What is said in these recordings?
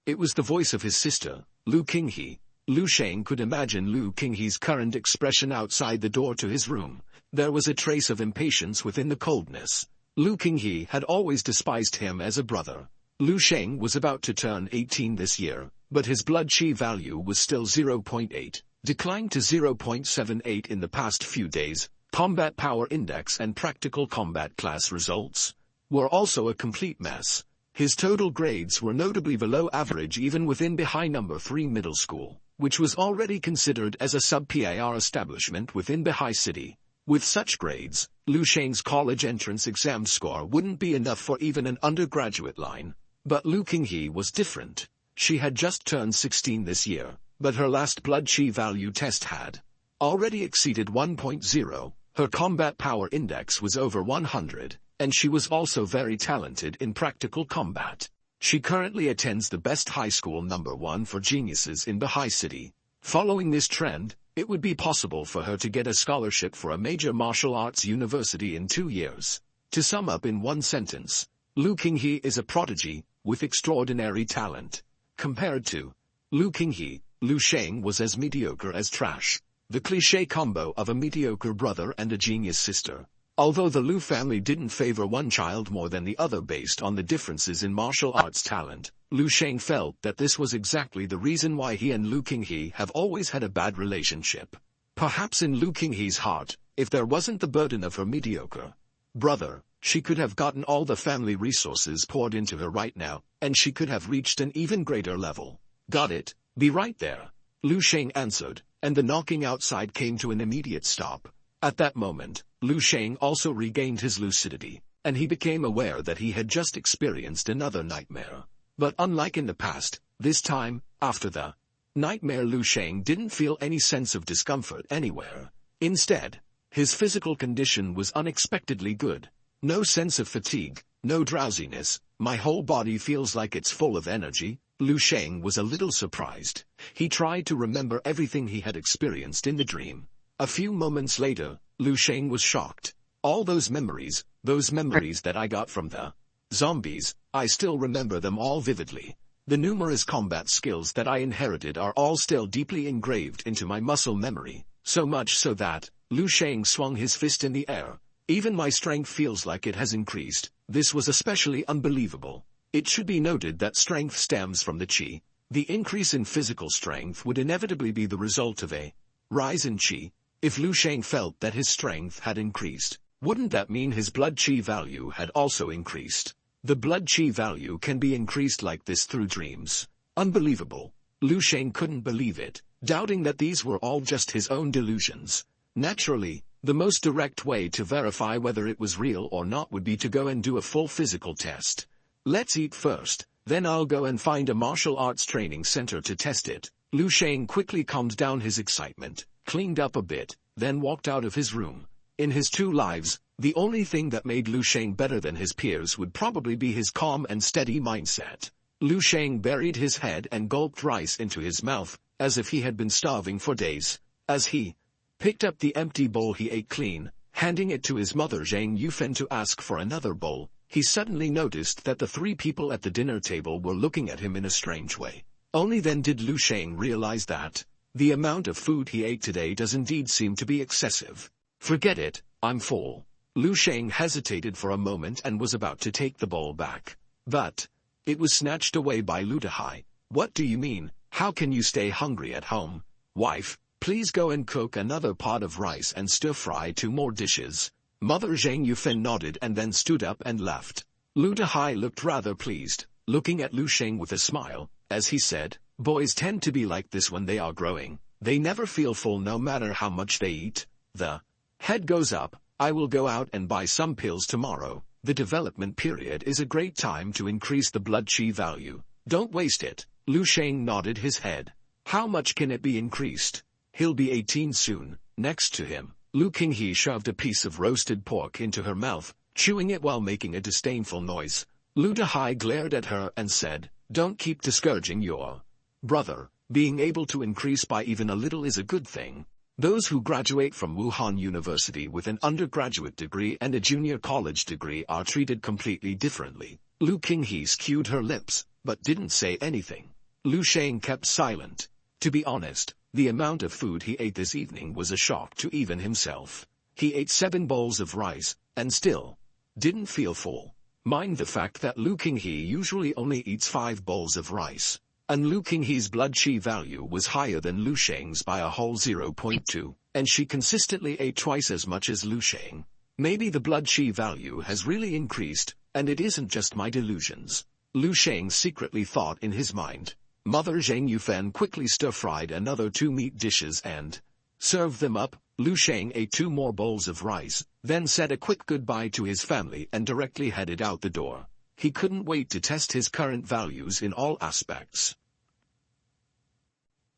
It was the voice of his sister, Lu Qinghe. Lu Sheng could imagine Lu Qinghe's current expression outside the door to his room. There was a trace of impatience within the coldness. Lu Qinghe had always despised him as a brother. Lu Sheng was about to turn 18 this year, but his blood chi value was still 0.8, declined to 0.78 in the past few days. Combat power index and practical combat class results were also a complete mess. His total grades were notably below average even within Bahai No. 3 middle school, which was already considered as a sub-PAR establishment within Bahai City. With such grades, Lu Sheng's college entrance exam score wouldn't be enough for even an undergraduate line. But Lu Qinghe was different. She had just turned 16 this year, but her last blood chi value test had already exceeded 1.0. Her combat power index was over 100, and she was also very talented in practical combat. She currently attends the best high school #1 for geniuses in Bahai City. Following this trend, it would be possible for her to get a scholarship for a major martial arts university in 2 years. To sum up in one sentence, Lu Qinghe is a prodigy with extraordinary talent. Compared to Lu Qinghe, Lu Sheng was as mediocre as trash. The cliché combo of a mediocre brother and a genius sister. Although the Lu family didn't favor one child more than the other based on the differences in martial arts talent, Lu Sheng felt that this was exactly the reason why he and Lu Qinghe have always had a bad relationship. Perhaps in Lu Qinghe's heart, if there wasn't the burden of her mediocre brother, she could have gotten all the family resources poured into her right now, and she could have reached an even greater level. Got it, be right there, Lu Sheng answered, and the knocking outside came to an immediate stop. At that moment, Lu Sheng also regained his lucidity, and he became aware that he had just experienced another nightmare. But unlike in the past, this time, after the nightmare, Lu Sheng didn't feel any sense of discomfort anywhere. Instead, his physical condition was unexpectedly good. No sense of fatigue, no drowsiness. My whole body feels like it's full of energy. Lu Sheng was a little surprised. He tried to remember everything he had experienced in the dream. A few moments later, Lu Sheng was shocked. All those memories that I got from the zombies, I still remember them all vividly. The numerous combat skills that I inherited are all still deeply engraved into my muscle memory, so much so that, Lu Sheng swung his fist in the air. Even my strength feels like it has increased. This was especially unbelievable. It should be noted that strength stems from the chi. The increase in physical strength would inevitably be the result of a rise in chi. If Lu Sheng felt that his strength had increased, wouldn't that mean his blood chi value had also increased? The blood chi value can be increased like this through dreams. Unbelievable. Lu Sheng couldn't believe it, doubting that these were all just his own delusions. Naturally, the most direct way to verify whether it was real or not would be to go and do a full physical test. Let's eat first, then I'll go and find a martial arts training center to test it. Lu Sheng quickly calmed down his excitement, cleaned up a bit, then walked out of his room. In his 2 lives, the only thing that made Lu Sheng better than his peers would probably be his calm and steady mindset. Lu Sheng buried his head and gulped rice into his mouth, as if he had been starving for days. As he picked up the empty bowl, he ate clean, handing it to his mother Zhang Yufen to ask for another bowl. He suddenly noticed that the 3 people at the dinner table were looking at him in a strange way. Only then did Lu Sheng realize that the amount of food he ate today does indeed seem to be excessive. Forget it, I'm full. Lu Sheng hesitated for a moment and was about to take the bowl back. But it was snatched away by Lu Dehai. What do you mean? How can you stay hungry at home? Wife, please go and cook another pot of rice and stir-fry 2 more dishes. Mother Zhang Yufen nodded and then stood up and left. Lu Dehai looked rather pleased, looking at Lu Sheng with a smile, as he said, boys tend to be like this when they are growing. They never feel full no matter how much they eat. The head goes up. I will go out and buy some pills tomorrow. The development period is a great time to increase the blood chi value. Don't waste it. Lu Sheng nodded his head. How much can it be increased? He'll be 18 soon. Next to him, Lu Qinghe shoved a piece of roasted pork into her mouth, chewing it while making a disdainful noise. Lu Dehai glared at her and said, don't keep discouraging your brother. Being able to increase by even a little is a good thing. Those who graduate from Wuhan University with an undergraduate degree and a junior college degree are treated completely differently. Lu Qinghe skewed her lips, but didn't say anything. Lu Sheng kept silent. To be honest, the amount of food he ate this evening was a shock to even himself. He ate 7 bowls of rice, and still didn't feel full. Mind the fact that Lu Qinghe usually only eats 5 bowls of rice, and Lu Qinghe's blood chi value was higher than Lu Sheng's by a whole 0.2, and she consistently ate twice as much as Lu Sheng. Maybe the blood chi value has really increased, and it isn't just my delusions. Lu Sheng secretly thought in his mind. Mother Zhang Yufan quickly stir-fried another 2 meat dishes and served them up. Lu Sheng ate 2 more bowls of rice, then said a quick goodbye to his family and directly headed out the door. He couldn't wait to test his current values in all aspects.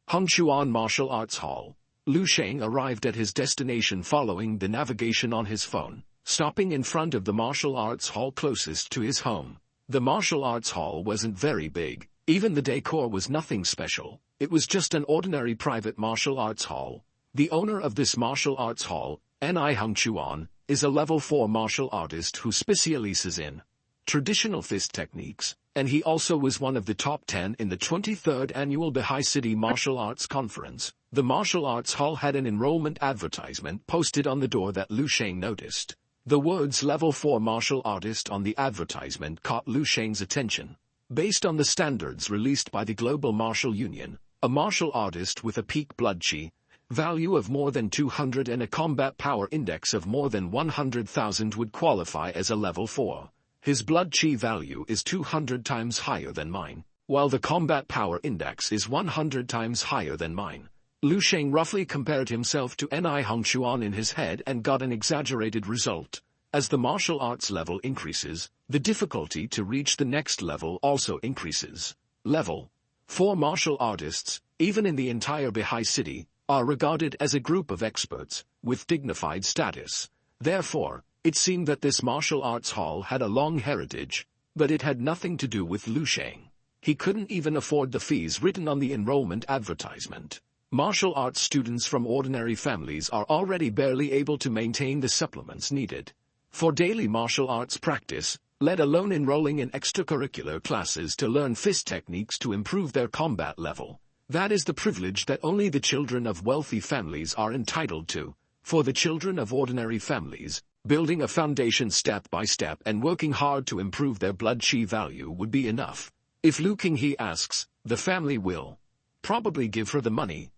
Hongchuan Martial Arts Hall. Lu Sheng arrived at his destination following the navigation on his phone, stopping in front of the martial arts hall closest to his home. The martial arts hall wasn't very big. Even the decor was nothing special. It was just an ordinary private martial arts hall. The owner of this martial arts hall, Ni Hongchuan, is a level 4 martial artist who specializes in traditional fist techniques, and he also was one of the top 10 in the 23rd annual Bahai City Martial Arts Conference. The martial arts hall had an enrollment advertisement posted on the door that Lu Sheng noticed. The words level 4 martial artist on the advertisement caught Lu Sheng's attention. Based on the standards released by the Global Martial Union, a martial artist with a peak blood chi value of more than 200 and a combat power index of more than 100,000 would qualify as a level 4. His blood chi value is 200 times higher than mine, while the combat power index is 100 times higher than mine. Lu Sheng roughly compared himself to Ni Hongchuan in his head and got an exaggerated result. As the martial arts level increases, the difficulty to reach the next level also increases. Level 4 martial artists, even in the entire Bahai City, are regarded as a group of experts, with dignified status. Therefore, it seemed that this martial arts hall had a long heritage, but it had nothing to do with Lu Sheng. He couldn't even afford the fees written on the enrollment advertisement. Martial arts students from ordinary families are already barely able to maintain the supplements needed for daily martial arts practice, let alone enrolling in extracurricular classes to learn fist techniques to improve their combat level. That is the privilege that only the children of wealthy families are entitled to. For the children of ordinary families, building a foundation step by step and working hard to improve their blood chi value would be enough. If Lu Qinghe asks, the family will probably give her the money.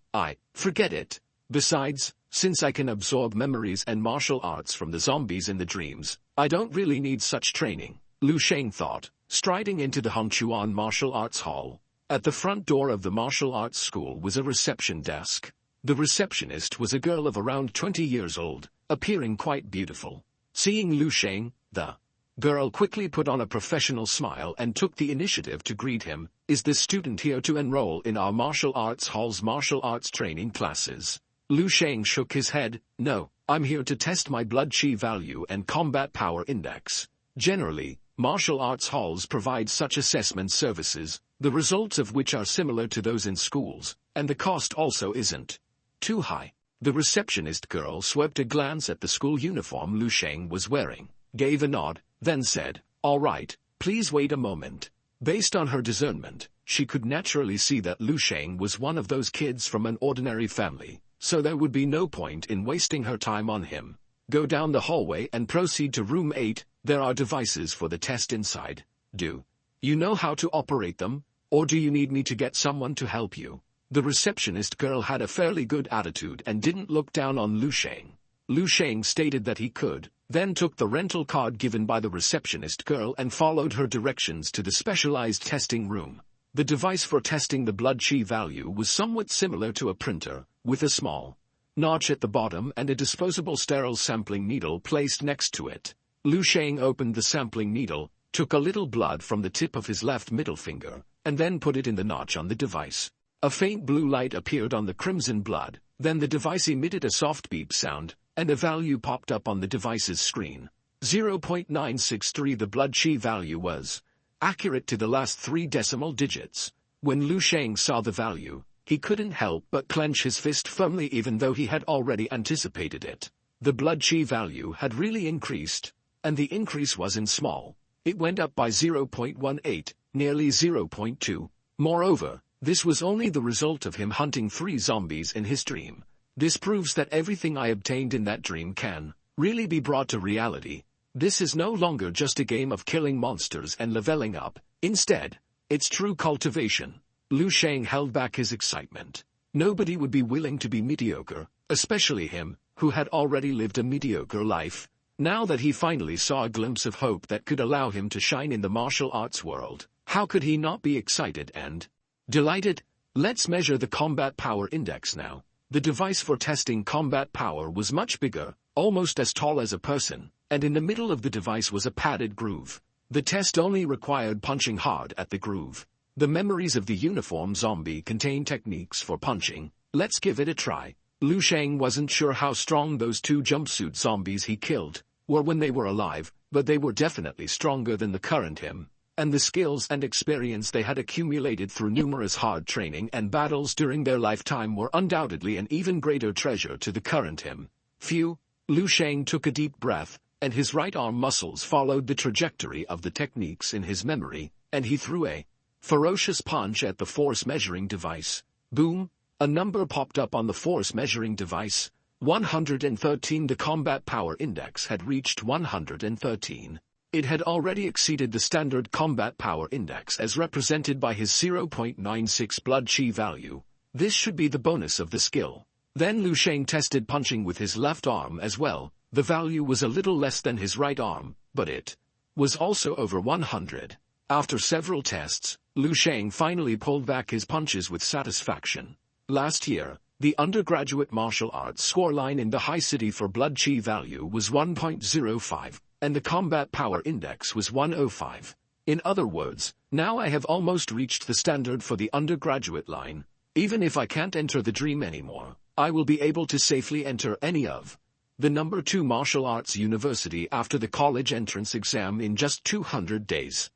Forget it. Besides, since I can absorb memories and martial arts from the zombies in the dreams, I don't really need such training, Lu Sheng thought, striding into the Hongchuan Martial Arts Hall. At the front door of the martial arts school was a reception desk. The receptionist was a girl of around 20 years old, appearing quite beautiful. Seeing Lu Sheng, the girl quickly put on a professional smile and took the initiative to greet him. Is this student here to enroll in our martial arts hall's martial arts training classes? Lu Sheng shook his head. No, I'm here to test my blood chi value and combat power index. Generally, martial arts halls provide such assessment services, the results of which are similar to those in schools, and the cost also isn't too high. The receptionist girl swept a glance at the school uniform Lu Sheng was wearing, gave a nod, then said, "All right, please wait a moment." Based on her discernment, she could naturally see that Lu Sheng was one of those kids from an ordinary family, so there would be no point in wasting her time on him. Go down the hallway and proceed to room 8, there are devices for the test inside. Do you know how to operate them, or do you need me to get someone to help you? The receptionist girl had a fairly good attitude and didn't look down on Lu Sheng. Lu Sheng stated that he could, then took the rental card given by the receptionist girl and followed her directions to the specialized testing room. The device for testing the blood chi value was somewhat similar to a printer, with a small notch at the bottom and a disposable sterile sampling needle placed next to it. Lu Sheng opened the sampling needle, took a little blood from the tip of his left middle finger, and then put it in the notch on the device. A faint blue light appeared on the crimson blood, then the device emitted a soft beep sound, and a value popped up on the device's screen. 0.963. The blood chi value was accurate to the last 3 decimal digits. When Lu Sheng saw the value, he couldn't help but clench his fist firmly even though he had already anticipated it. The blood chi value had really increased, and the increase wasn't small. It went up by 0.18, nearly 0.2. Moreover, This was only the result of him hunting 3 zombies in his dream. This proves that everything I obtained in that dream can really be brought to reality. This is no longer just a game of killing monsters and leveling up. Instead, it's true cultivation. Lu Sheng held back his excitement. Nobody would be willing to be mediocre, especially him, who had already lived a mediocre life. Now that he finally saw a glimpse of hope that could allow him to shine in the martial arts world, how could he not be excited and delighted? Let's measure the combat power index now. The device for testing combat power was much bigger, almost as tall as a person, and in the middle of the device was a padded groove. The test only required punching hard at the groove. The memories of the uniform zombie contain techniques for punching. Let's give it a try. Lu Sheng wasn't sure how strong those 2 jumpsuit zombies he killed were when they were alive, but they were definitely stronger than the current him, and the skills and experience they had accumulated through numerous hard training and battles during their lifetime were undoubtedly an even greater treasure to the current him. Phew! Lu Sheng took a deep breath, and his right arm muscles followed the trajectory of the techniques in his memory, and he threw a ferocious punch at the force measuring device. Boom! A number popped up on the force measuring device. 113. The combat power index had reached 113. It had already exceeded the standard combat power index as represented by his 0.96 blood chi value. This should be the bonus of the skill. Then Lu Sheng tested punching with his left arm as well. The value was a little less than his right arm, but it was also over 100. After several tests, Lu Sheng finally pulled back his punches with satisfaction. Last year, the undergraduate martial arts scoreline in the high city for blood chi value was 1.05, and the combat power index was 105. In other words, now I have almost reached the standard for the undergraduate line. Even if I can't enter the dream anymore, I will be able to safely enter any of the number 2 martial arts university after the college entrance exam in just 200 days.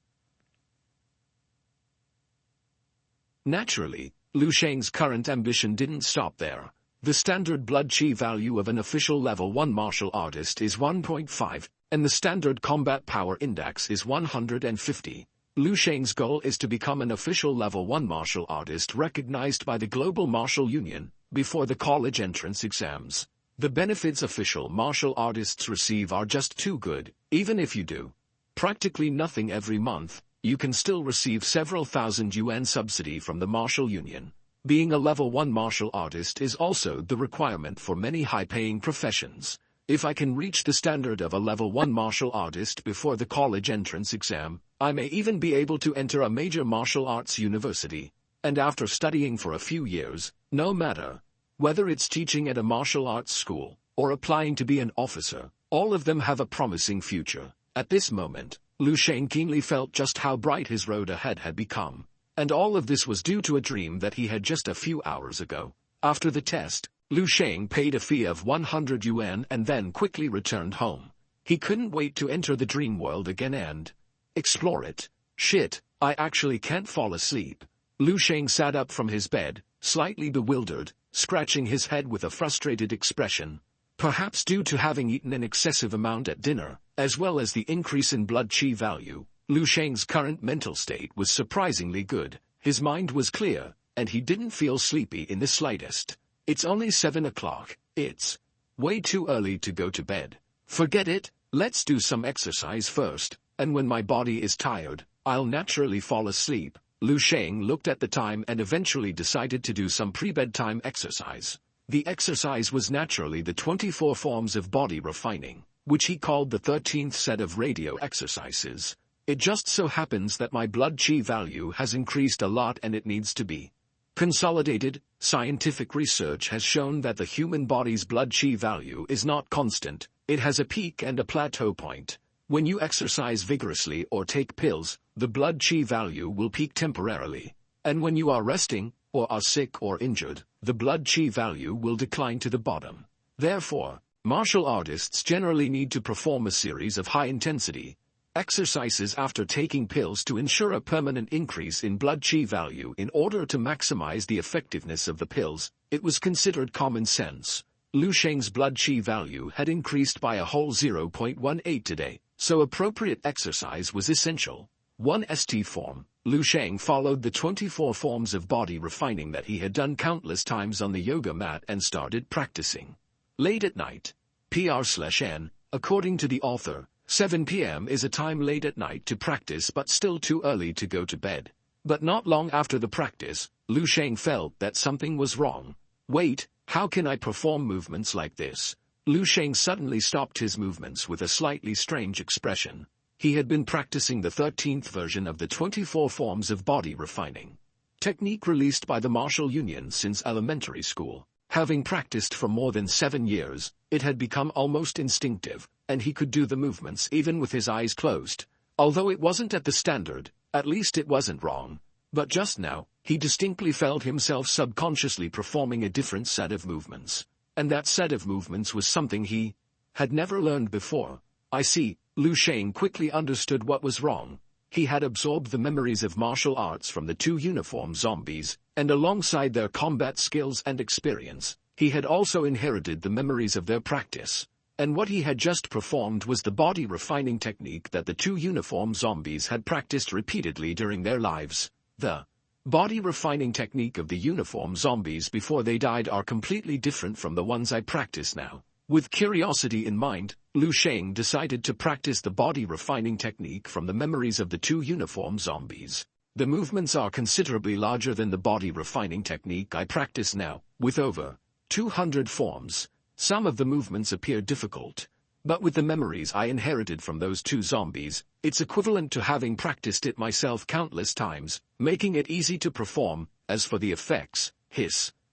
Naturally, Lu Sheng's current ambition didn't stop there. The standard blood chi value of an official level 1 martial artist is 1.5, and the standard combat power index is 150. Lu Sheng's goal is to become an official level 1 martial artist recognized by the Global Martial Union before the college entrance exams. The benefits official martial artists receive are just too good. Even if you do practically nothing every month, you can still receive several thousand yuan subsidy from the Martial Union. Being a level 1 martial artist is also the requirement for many high-paying professions. If I can reach the standard of a level 1 martial artist before the college entrance exam, I may even be able to enter a major martial arts university. And after studying for a few years, no matter whether it's teaching at a martial arts school or applying to be an officer, all of them have a promising future. At this moment, Lu Sheng keenly felt just how bright his road ahead had become. And all of this was due to a dream that he had just a few hours ago. After the test, Lu Sheng paid a fee of 100 yuan and then quickly returned home. He couldn't wait to enter the dream world again and explore it. Shit, I actually can't fall asleep. Lu Sheng sat up from his bed, slightly bewildered, scratching his head with a frustrated expression. Perhaps due to having eaten an excessive amount at dinner, as well as the increase in blood chi value, Lu Sheng's current mental state was surprisingly good. His mind was clear, and he didn't feel sleepy in the slightest. It's only 7 o'clock. It's way too early to go to bed. Forget it, let's do some exercise first, and when my body is tired, I'll naturally fall asleep. Lu Sheng looked at the time and eventually decided to do some pre-bedtime exercise. The exercise was naturally the 24 forms of body refining, which he called the 13th set of radio exercises. It just so happens that my blood chi value has increased a lot and it needs to be consolidated. Scientific research has shown that the human body's blood chi value is not constant. It has a peak and a plateau point. When you exercise vigorously or take pills, the blood chi value will peak temporarily. And when you are resting, or are sick or injured, the blood chi value will decline to the bottom. Therefore, martial artists generally need to perform a series of high-intensity exercises after taking pills to ensure a permanent increase in blood chi value in order to maximize the effectiveness of the pills. It was considered common sense. Lu Sheng's blood chi value had increased by a whole 0.18 today, so appropriate exercise was essential. 1 St form. Lu Sheng followed the 24 forms of body refining that he had done countless times on the yoga mat and started practicing. Late at night. PR/N, according to the author, 7 p.m. is a time late at night to practice but still too early to go to bed. But not long after the practice, Lu Sheng felt that something was wrong. Wait, how can I perform movements like this? Lu Sheng suddenly stopped his movements with a slightly strange expression. He had been practicing the 13th version of the 24 forms of body refining technique released by the martial union since elementary school. Having practiced for more than 7 years, it had become almost instinctive, and he could do the movements even with his eyes closed. Although it wasn't at the standard, at least it wasn't wrong. But just now, he distinctly felt himself subconsciously performing a different set of movements. And that set of movements was something he had never learned before. I see. Lu Sheng quickly understood what was wrong. He had absorbed the memories of martial arts from the 2 uniform zombies, and alongside their combat skills and experience, he had also inherited the memories of their practice. And what he had just performed was the body refining technique that the 2 uniform zombies had practiced repeatedly during their lives. The body refining technique of the uniform zombies before they died are completely different from the ones I practice now. With curiosity in mind, Lu Sheng decided to practice the body refining technique from the memories of the 2 uniform zombies. The movements are considerably larger than the body refining technique I practice now, with over 200 forms. Some of the movements appear difficult, but with the memories I inherited from those 2 zombies, it's equivalent to having practiced it myself countless times, making it easy to perform. As for the effects,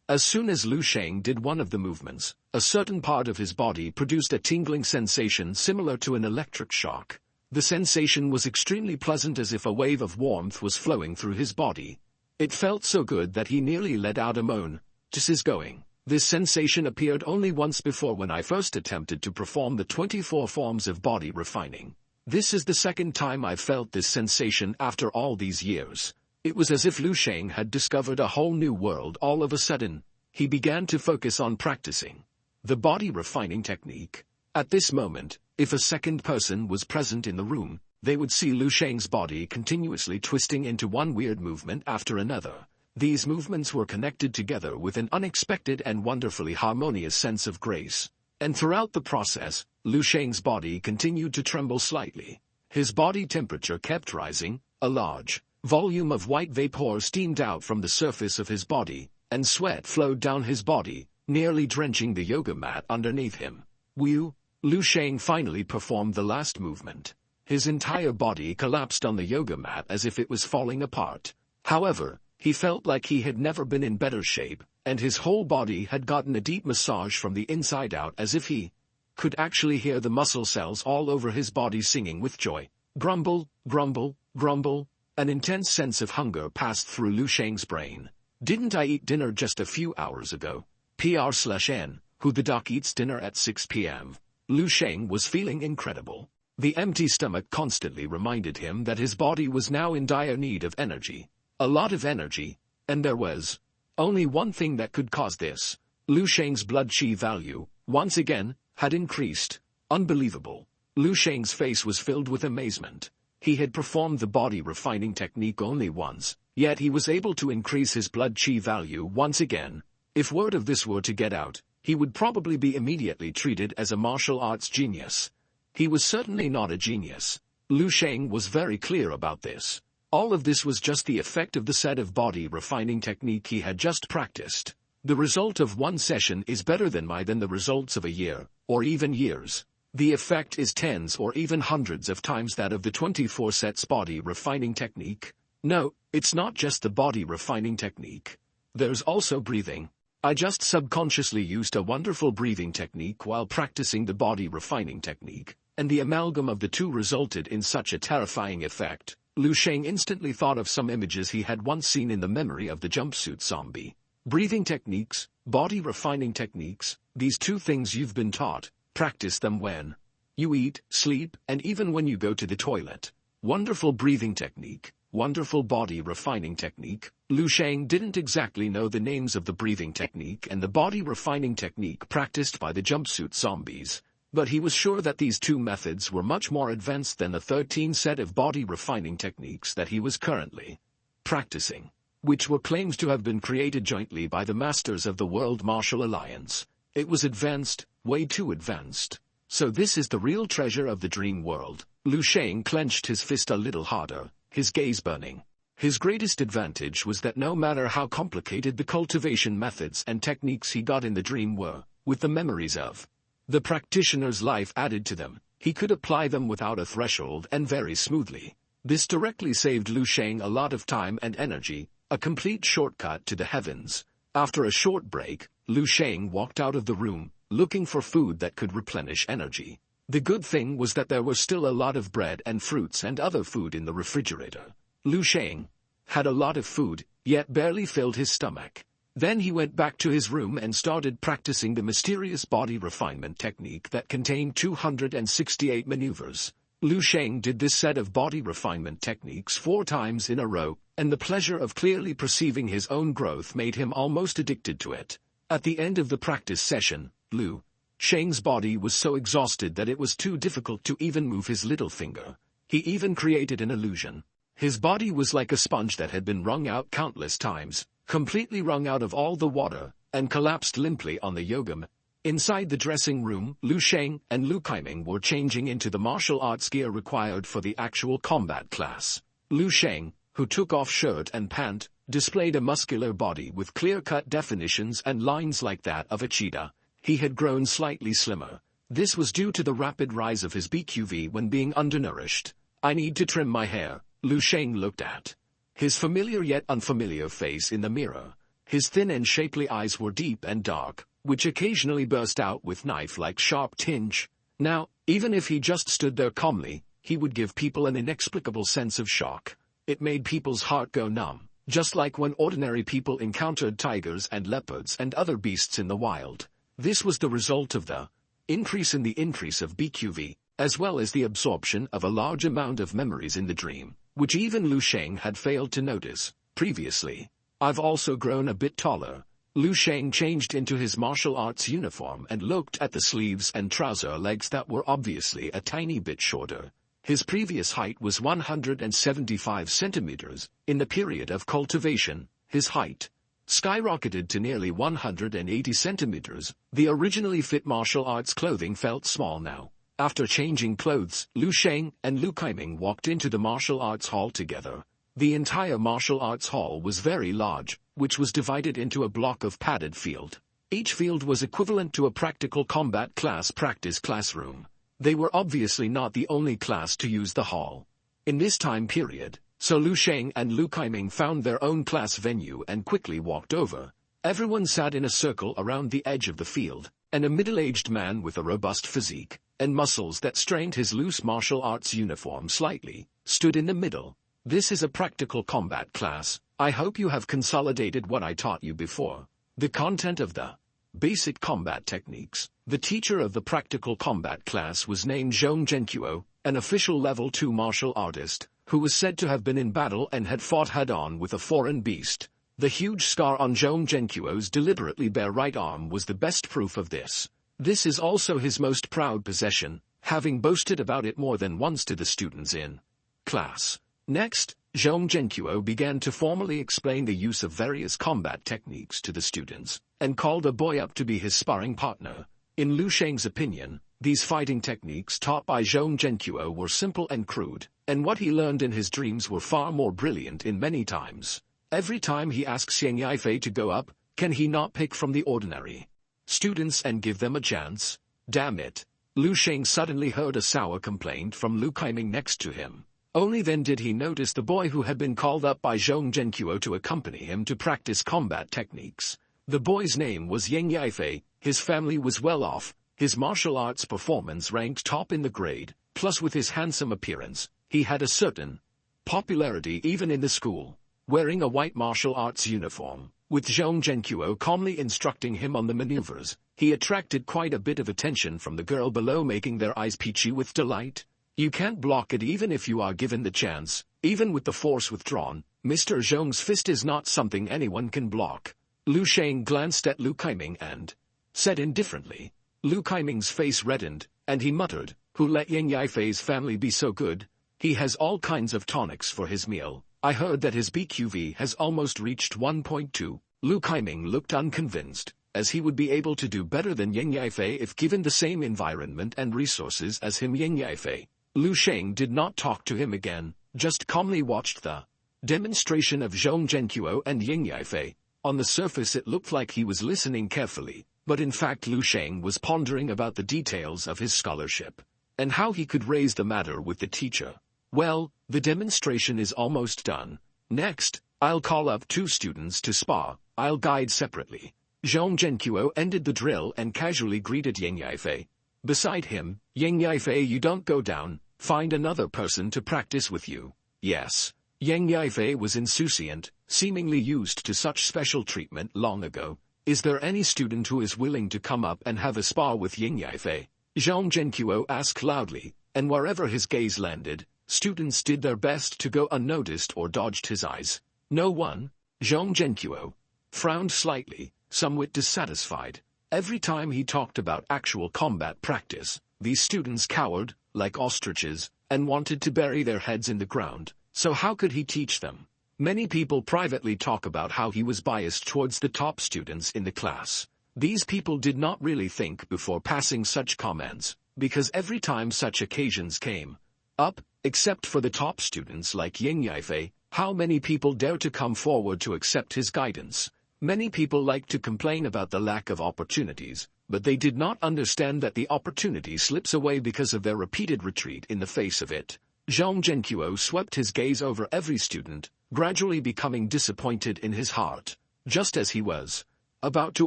as soon as Lu Sheng did one of the movements, a certain part of his body produced a tingling sensation similar to an electric shock. The sensation was extremely pleasant, as if a wave of warmth was flowing through his body. It felt so good that he nearly let out a moan. Just is going. This sensation appeared only once before when I first attempted to perform the 24 forms of body refining. This is the second time I've felt this sensation after all these years. It was as if Lu Sheng had discovered a whole new world all of a sudden. He began to focus on practicing the body refining technique. At this moment, if a second person was present in the room, they would see Lu Sheng's body continuously twisting into one weird movement after another. These movements were connected together with an unexpected and wonderfully harmonious sense of grace. And throughout the process, Lu Sheng's body continued to tremble slightly. His body temperature kept rising. A large volume of white vapor steamed out from the surface of his body, and sweat flowed down his body, nearly drenching the yoga mat underneath him. Lu Sheng finally performed the last movement. His entire body collapsed on the yoga mat as if it was falling apart. However, he felt like he had never been in better shape, and his whole body had gotten a deep massage from the inside out, as if he could actually hear the muscle cells all over his body singing with joy. Grumble, grumble, grumble. An intense sense of hunger passed through Lu Sheng's brain. Didn't I eat dinner just a few hours ago? PR/N, who the duck eats dinner at 6 p.m. Lu Sheng was feeling incredible. The empty stomach constantly reminded him that his body was now in dire need of energy. A lot of energy, and there was only one thing that could cause this. Lu Sheng's blood chi value, once again, had increased. Unbelievable. Lu Sheng's face was filled with amazement. He had performed the body refining technique only once, yet he was able to increase his blood chi value once again. If word of this were to get out, he would probably be immediately treated as a martial arts genius. He was certainly not a genius. Lu Sheng was very clear about this. All of this was just the effect of the set of body refining technique he had just practiced. The result of one session is better than the results of a year, or even years. The effect is tens or even hundreds of times that of the 24 sets body refining technique. No, it's not just the body refining technique. There's also breathing. I just subconsciously used a wonderful breathing technique while practicing the body refining technique, and the amalgam of the two resulted in such a terrifying effect. Lu Sheng instantly thought of some images he had once seen in the memory of the jumpsuit zombie. Breathing techniques, body refining techniques, these two things you've been taught, practice them when you eat, sleep, and even when you go to the toilet. Wonderful breathing technique, wonderful body refining technique. Lu Sheng didn't exactly know the names of the breathing technique and the body refining technique practiced by the jumpsuit zombies, but he was sure that these two methods were much more advanced than the 13 set of body refining techniques that he was currently practicing, which were claimed to have been created jointly by the masters of the World Martial Alliance. It was advanced, way too advanced. So this is the real treasure of the dream world. Lu Sheng clenched his fist a little harder, his gaze burning. His greatest advantage was that no matter how complicated the cultivation methods and techniques he got in the dream were, with the memories of the practitioner's life added to them, he could apply them without a threshold and very smoothly. This directly saved Lu Sheng a lot of time and energy, a complete shortcut to the heavens. After a short break, Lu Sheng walked out of the room, looking for food that could replenish energy. The good thing was that there was still a lot of bread and fruits and other food in the refrigerator. Lu Sheng had a lot of food, yet barely filled his stomach. Then he went back to his room and started practicing the mysterious body refinement technique that contained 268 maneuvers. Lu Sheng did this set of body refinement techniques 4 times in a row, and the pleasure of clearly perceiving his own growth made him almost addicted to it. At the end of the practice session, Lu Sheng's body was so exhausted that it was too difficult to even move his little finger. He even created an illusion. His body was like a sponge that had been wrung out countless times, completely wrung out of all the water, and collapsed limply on the yoga mat. Inside the dressing room, Lu Sheng and Lu Kaiming were changing into the martial arts gear required for the actual combat class. Lu Sheng, who took off shirt and pant, displayed a muscular body with clear-cut definitions and lines like that of a cheetah. He had grown slightly slimmer. This was due to the rapid rise of his BQV when being undernourished. "I need to trim my hair," Lu Sheng looked at his familiar yet unfamiliar face in the mirror. His thin and shapely eyes were deep and dark, which occasionally burst out with knife-like sharp tinge. Now, even if he just stood there calmly, he would give people an inexplicable sense of shock. It made people's heart go numb, just like when ordinary people encountered tigers and leopards and other beasts in the wild. This was the result of the increase of BQV, as well as the absorption of a large amount of memories in the dream, which even Lu Sheng had failed to notice previously. "I've also grown a bit taller." Lu Sheng changed into his martial arts uniform and looked at the sleeves and trouser legs that were obviously a tiny bit shorter. His previous height was 175 centimeters. In the period of cultivation, his height skyrocketed to nearly 180 centimeters. The originally fit martial arts clothing felt small now. After changing clothes, Lu Sheng and Lu Kaiming walked into the martial arts hall together. The entire martial arts hall was very large, which was divided into a block of padded field. Each field was equivalent to a practical combat class practice classroom. They were obviously not the only class to use the hall in this time period, so Lu Sheng and Lu Kaiming found their own class venue and quickly walked over. Everyone sat in a circle around the edge of the field, and a middle-aged man with a robust physique and muscles that strained his loose martial arts uniform slightly stood in the middle. "This is a practical combat class. I hope you have consolidated what I taught you before. The content of the basic combat techniques." The teacher of the practical combat class was named Zhong Zhenqiu, an official level 2 martial artist, who was said to have been in battle and had fought head-on with a foreign beast. The huge scar on Zhong Zhenqiu's deliberately bare right arm was the best proof of this. This is also his most proud possession, having boasted about it more than once to the students in class. Next, Zhong Zhenqiu began to formally explain the use of various combat techniques to the students, and called a boy up to be his sparring partner. In Lu Sheng's opinion, these fighting techniques taught by Zhong Zhenqiu were simple and crude, and what he learned in his dreams were far more brilliant in many times. Every time he asks Yang Yifei to go up, can he not pick from the ordinary students and give them a chance? Damn it! Lu Sheng suddenly heard a sour complaint from Lu Kaiming next to him. Only then did he notice the boy who had been called up by Zhong Zhenqiu to accompany him to practice combat techniques. The boy's name was Yang Yifei, his family was well off, his martial arts performance ranked top in the grade, plus with his handsome appearance, he had a certain popularity even in the school. Wearing a white martial arts uniform, with Zhong Zhenqiu calmly instructing him on the maneuvers, he attracted quite a bit of attention from the girl below, making their eyes peachy with delight. "You can't block it even if you are given the chance, even with the force withdrawn. Mr. Zhong's fist is not something anyone can block." Lu Sheng glanced at Lu Kaiming and said indifferently. Lu Kaiming's face reddened, and he muttered, "Who let Yang Yifei's family be so good? He has all kinds of tonics for his meal. I heard that his BQV has almost reached 1.2. Lu Kaiming looked unconvinced, as he would be able to do better than Yang Yaifei if given the same environment and resources as him. Yang Yaifei. Lu Sheng did not talk to him again, just calmly watched the demonstration of Zhong Zhenqiu and Yang Yaifei. On the surface it looked like he was listening carefully, but in fact Lu Sheng was pondering about the details of his scholarship, and how he could raise the matter with the teacher. Well, the demonstration is almost done. Next, I'll call up 2 students to spar. I'll guide separately. Zhong Zhenqiu ended the drill and casually greeted Yang Yaifei. Beside him, Yang Yaifei, you don't go down, find another person to practice with you. Yes. Yang Yaifei was insouciant, seemingly used to such special treatment long ago. Is there any student who is willing to come up and have a spar with Yang Yaifei? Zhong Zhenqiu asked loudly, and wherever his gaze landed, students did their best to go unnoticed or dodged his eyes. No one? Zhong Zhenqiu frowned slightly, somewhat dissatisfied. Every time he talked about actual combat practice, these students cowered, like ostriches, and wanted to bury their heads in the ground. So how could he teach them? Many people privately talk about how he was biased towards the top students in the class. These people did not really think before passing such comments, because every time such occasions came up, except for the top students like Yang Yaifei, how many people dare to come forward to accept his guidance? Many people like to complain about the lack of opportunities, but they did not understand that the opportunity slips away because of their repeated retreat in the face of it. Zhong Zhenqiu swept his gaze over every student, gradually becoming disappointed in his heart. Just as he was about to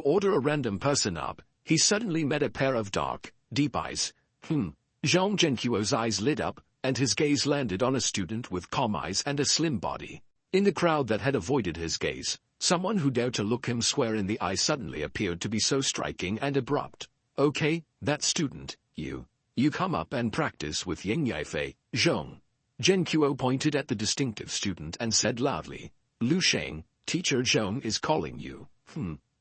order a random person up, he suddenly met a pair of dark, deep eyes. Zhong Zhenqiu's eyes lit up, and his gaze landed on a student with calm eyes and a slim body. In the crowd that had avoided his gaze, someone who dared to look him square in the eye suddenly appeared to be so striking and abrupt. Okay, that student, you come up and practice with Yang Yaifei. Zhong Zhenqiu pointed at the distinctive student and said loudly, Lu Sheng, Teacher Zhong is calling you.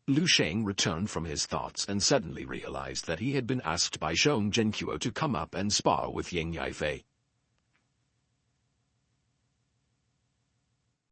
Lu Sheng returned from his thoughts and suddenly realized that he had been asked by Zhong Zhenqiu to come up and spar with Yang Yaifei.